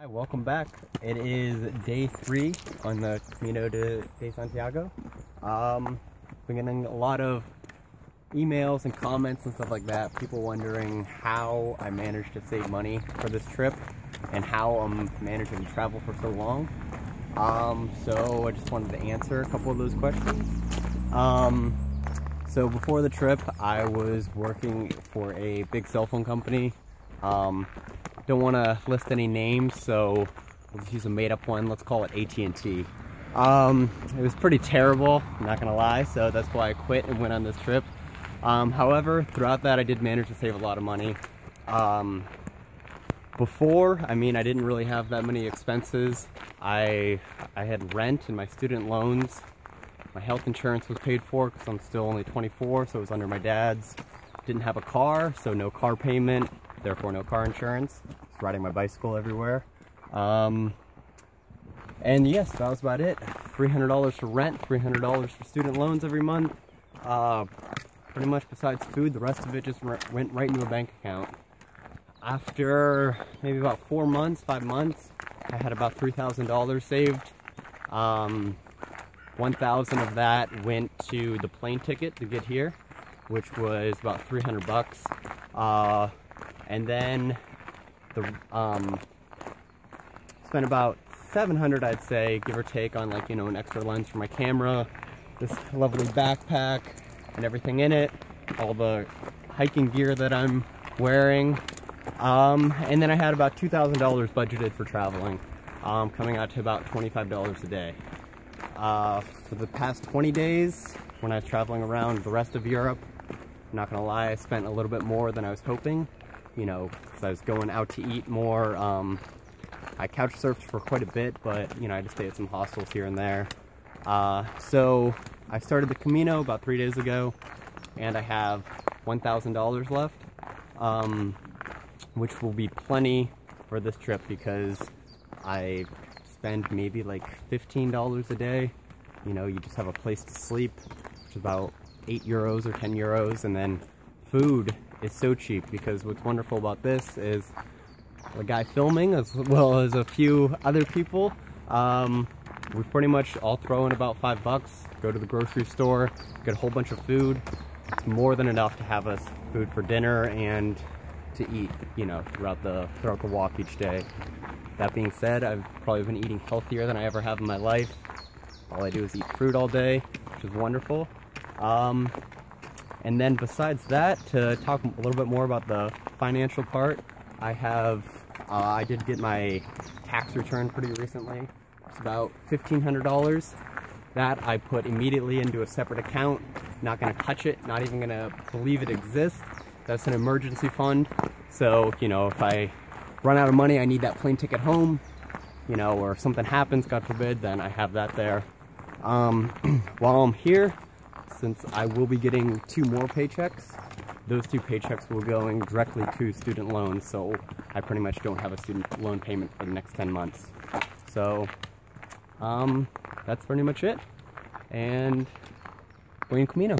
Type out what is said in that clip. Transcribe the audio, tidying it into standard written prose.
Hi, welcome back. It is day 3 on the Camino de Santiago. Been getting a lot of emails and comments and stuff like that. People wondering how I managed to save money for this trip and how I'm managing to travel for so long. So I just wanted to answer a couple of those questions. So before the trip, I was working for a big cell phone company. Don't want to list any names, so we'll just use a made-up one. Let's call it AT&T. It was pretty terrible, I'm not gonna lie, so that's why I quit and went on this trip. However, throughout that I did manage to save a lot of money. Before, I didn't really have that many expenses. I had rent and my student loans. My health insurance was paid for because I'm still only 24, so it was under my dad's. Didn't have a car, so no car payment, therefore no car insurance. Just riding my bicycle everywhere. And yes, that was about it. $300 for rent, $300 for student loans every month. Pretty much besides food, the rest of it just went right into a bank account. After maybe about 4 months, 5 months, I had about $3,000 saved. 1,000 of that went to the plane ticket to get here, which was about 300 bucks. And then spent about 700, I'd say, give or take, on an extra lens for my camera, this lovely backpack and everything in it, all the hiking gear that I'm wearing. And then I had about $2,000 budgeted for traveling, coming out to about $25 a day. For the past 20 days, when I was traveling around the rest of Europe, I'm not gonna lie, I spent a little bit more than I was hoping, because I was going out to eat more. I couch surfed for quite a bit, but I had to stay at some hostels here and there. So I started the Camino about 3 days ago, and I have $1,000 left, which will be plenty for this trip because I spend maybe like $15 a day. You just have a place to sleep, which is about 8 euros or 10 euros, and then food is so cheap because what's wonderful about this is the guy filming as well as a few other people, we pretty much all throw in about $5, go to the grocery store, get a whole bunch of food. It's more than enough to have us food for dinner and to eat, throughout the walk each day. That being said, I've probably been eating healthier than I ever have in my life. All I do is eat fruit all day, which is wonderful. And then besides that, to talk a little bit more about the financial part, I did get my tax return pretty recently. It's about $1,500. That I put immediately into a separate account. Not gonna touch it, not even gonna believe it exists. That's an emergency fund. So, if I run out of money, I need that plane ticket home, or if something happens, God forbid, then I have that there. While I'm here, since I will be getting 2 more paychecks, those 2 paychecks will go directly to student loans, so I pretty much don't have a student loan payment for the next 10 months. So, that's pretty much it, and buen Camino.